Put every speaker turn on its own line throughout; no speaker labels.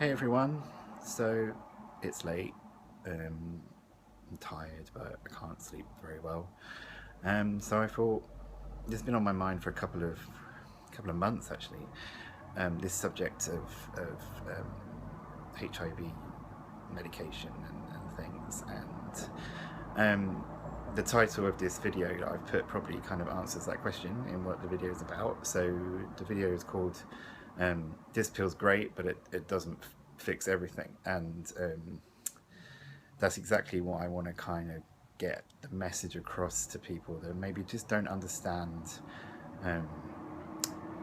Hey everyone, so it's late. I'm tired, but I can't sleep very well. So I thought this has been on my mind for a couple of months actually. This subject of HIV medication and things, and the title of this video that I've put probably kind of answers that question in what the video is about. So the video is called "This Pill's Great, but it doesn't fix everything," and that's exactly what I want to kind of get the message across to people that maybe just don't understand um,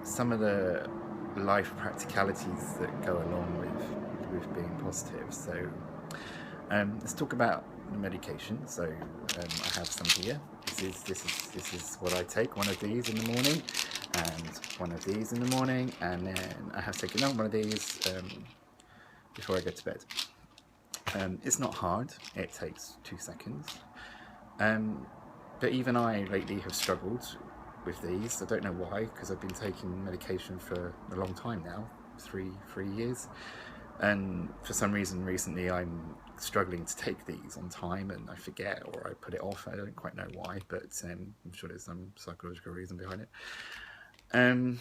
some of the life practicalities that go along with being positive. So let's talk about the medication. So I have some here. This is what I take. One of these in the morning, and one of these in the morning, and then I have taken another one of these before I go to bed. It's not hard. It takes 2 seconds. But even I lately have struggled with these. I don't know why, because I've been taking medication for a long time now, three years, and for some reason recently I'm struggling to take these on time, and I forget or I put it off. I don't quite know why, but I'm sure there's some psychological reason behind it. Um,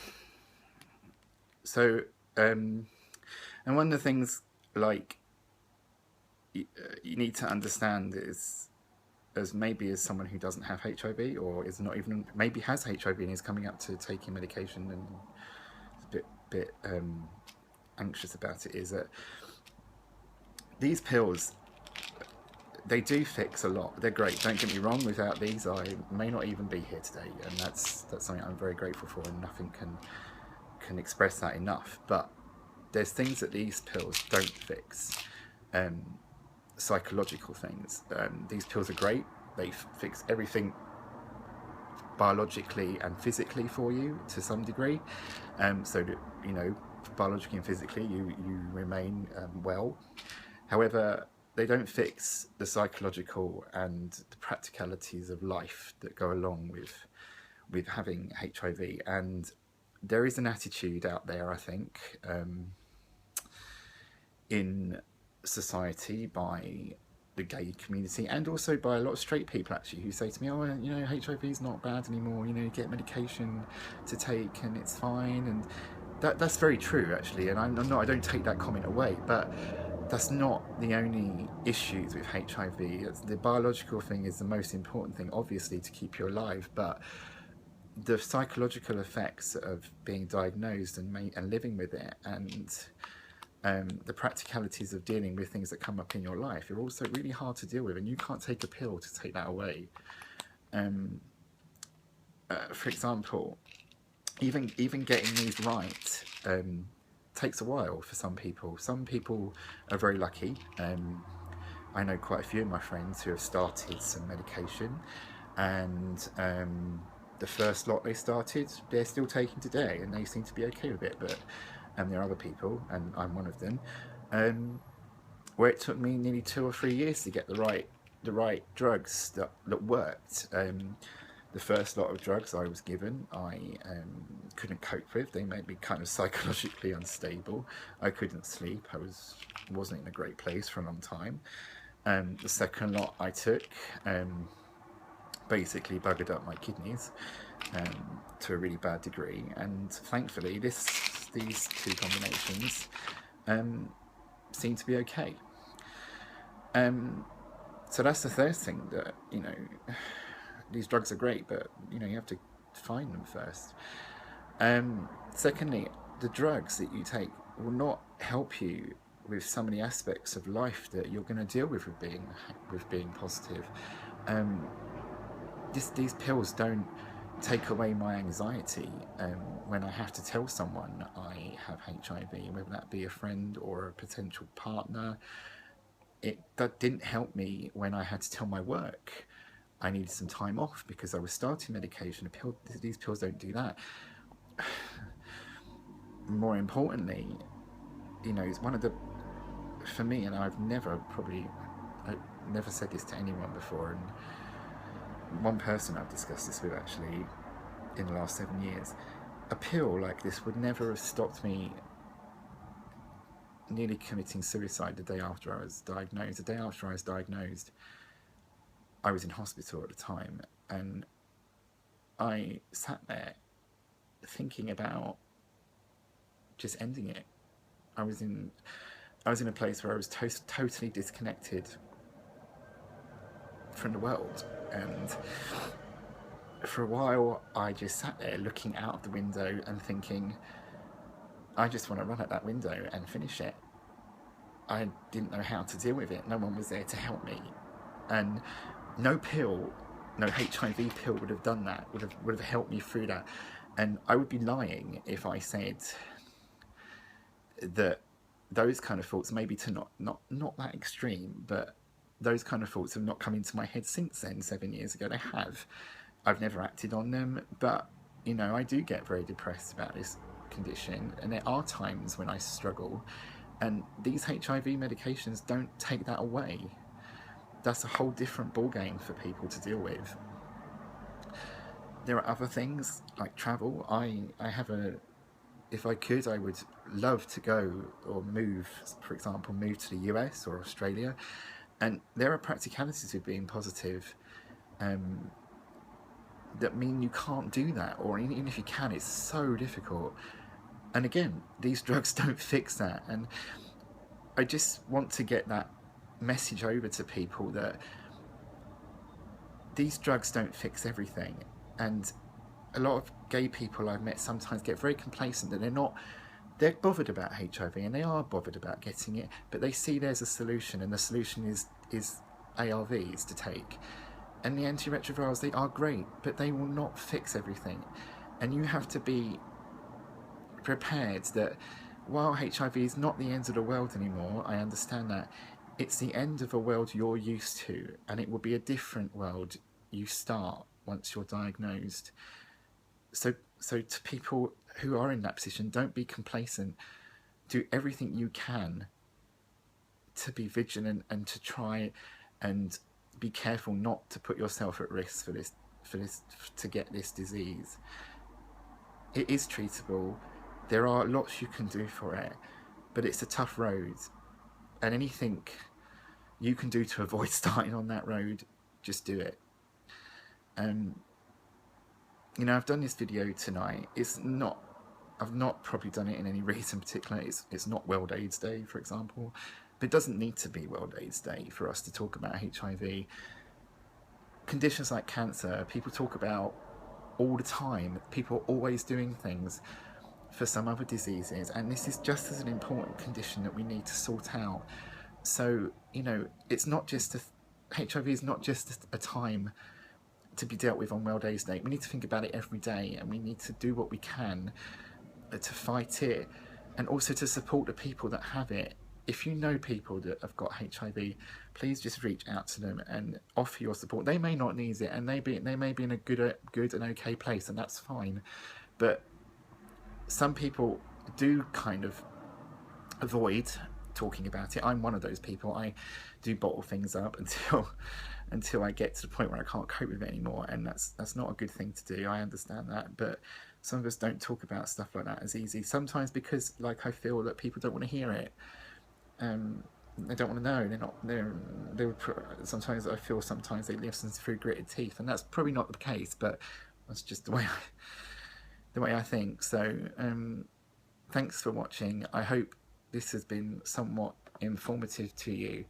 so, and one of the things, like, you need to understand is, as maybe as someone who doesn't have HIV or is not even, maybe has HIV and is coming up to taking medication and is a bit anxious about it, is that these pills, they do fix a lot. They're great, don't get me wrong. Without these I may not even be here today, and that's something I'm very grateful for, and nothing can express that enough. But there's things that these pills don't fix. Psychological things. These pills are great. They fix everything biologically and physically for you to some degree, so that, you know, biologically and physically you remain well. However, they don't fix the psychological and the practicalities of life that go along with having HIV. And there is an attitude out there, I think, in society by the gay community, and also by a lot of straight people actually, who say to me, "Oh, you know, HIV is not bad anymore. You know, you get medication to take and it's fine." And that's very true actually. And I'm not. I don't take that comment away, but that's not the only issues with HIV. The biological thing is the most important thing, obviously, to keep you alive, but the psychological effects of being diagnosed and living with it, and the practicalities of dealing with things that come up in your life, are also really hard to deal with, and you can't take a pill to take that away. For example, even getting these right takes a while for some people. Some people are very lucky. I know quite a few of my friends who have started some medication, and the first lot they started, they're still taking today, and they seem to be okay with it. But there are other people, and I'm one of them, where it took me nearly 2 or 3 years to get the right drugs that worked. The first lot of drugs I was given, I couldn't cope with. They made me kind of psychologically unstable. I couldn't sleep. Wasn't in a great place for a long time. The second lot I took basically buggered up my kidneys to a really bad degree, and thankfully these two combinations seem to be okay. So that's the first thing, that, you know, these drugs are great, but, you know, you have to find them first. Secondly, the drugs that you take will not help you with some of the aspects of life that you're going to deal with being positive. These pills don't take away my anxiety when I have to tell someone I have HIV, whether that be a friend or a potential partner. That didn't help me when I had to tell my work I needed some time off because I was starting medication. These pills don't do that. More importantly, you know, it's one of the, for me, and I never said this to anyone before, and one person I've discussed this with actually in the last 7 years, a pill like this would never have stopped me nearly committing suicide the day after I was diagnosed. The day after I was diagnosed, I was in hospital at the time, and I sat there thinking about just ending it. I was in a place where I was totally disconnected from the world, and for a while I just sat there looking out of the window and thinking, I just want to run at that window and finish it. I didn't know how to deal with it. No one was there to help me, and no pill, no HIV pill would have done that, would have helped me through that. And I would be lying if I said that those kind of thoughts, maybe to not that extreme, but those kind of thoughts have not come into my head since then, 7 years ago. They have. I've never acted on them, but you know, I do get very depressed about this condition, and there are times when I struggle, and these HIV medications don't take that away. That's a whole different ballgame for people to deal with. There are other things like travel. I have if I could, I would love to go or move, for example, move to the US or Australia. And there are practicalities of being positive that mean you can't do that, or even if you can, it's so difficult. And again, these drugs don't fix that. And I just want to get that message over to people that these drugs don't fix everything. And a lot of gay people I've met sometimes get very complacent that they're bothered about HIV, and they are bothered about getting it, but they see there's a solution, and the solution is ARVs to take. And the antiretrovirals, they are great, but they will not fix everything. And you have to be prepared that while HIV is not the end of the world anymore, I understand that, it's the end of a world you're used to, and it will be a different world you start once you're diagnosed. So to people who are in that position, don't be complacent. Do everything you can to be vigilant and to try and be careful not to put yourself at risk for this to get this disease. It is treatable. There are lots you can do for it, but it's a tough road, and anything you can do to avoid starting on that road, just do it. You know, I've done this video tonight. I've not probably done it in any reason particular. It's not World AIDS Day, for example, but it doesn't need to be World AIDS Day for us to talk about HIV. Conditions like cancer, people talk about all the time. People are always doing things for some other diseases, and this is just as an important condition that we need to sort out. So, you know, it's not just HIV is not just a time to be dealt with on World AIDS Day. We need to think about it every day, and we need to do what we can to fight it, and also to support the people that have it. If you know people that have got HIV, please just reach out to them and offer your support. They may not need it, and they may be in a good and okay place, and that's fine. But some people do kind of avoid talking about it. I'm one of those people. I do bottle things up until I get to the point where I can't cope with it anymore, and that's not a good thing to do. I understand that, but some of us don't talk about stuff like that as easy. Sometimes because, like, I feel that people don't want to hear it. They don't want to know. Sometimes I feel sometimes they listen through gritted teeth, and that's probably not the case, but that's just the way I think. So thanks for watching. I hope this has been somewhat informative to you,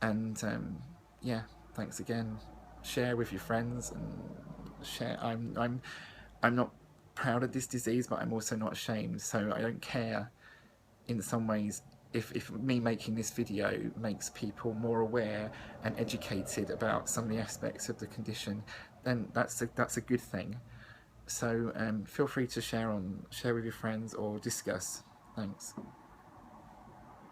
and yeah, thanks again. Share with your friends, and share. I'm not proud of this disease, but I'm also not ashamed, so I don't care. In some ways, if me making this video makes people more aware and educated about some of the aspects of the condition, then that's a good thing. So feel free to share with your friends or discuss. Thanks.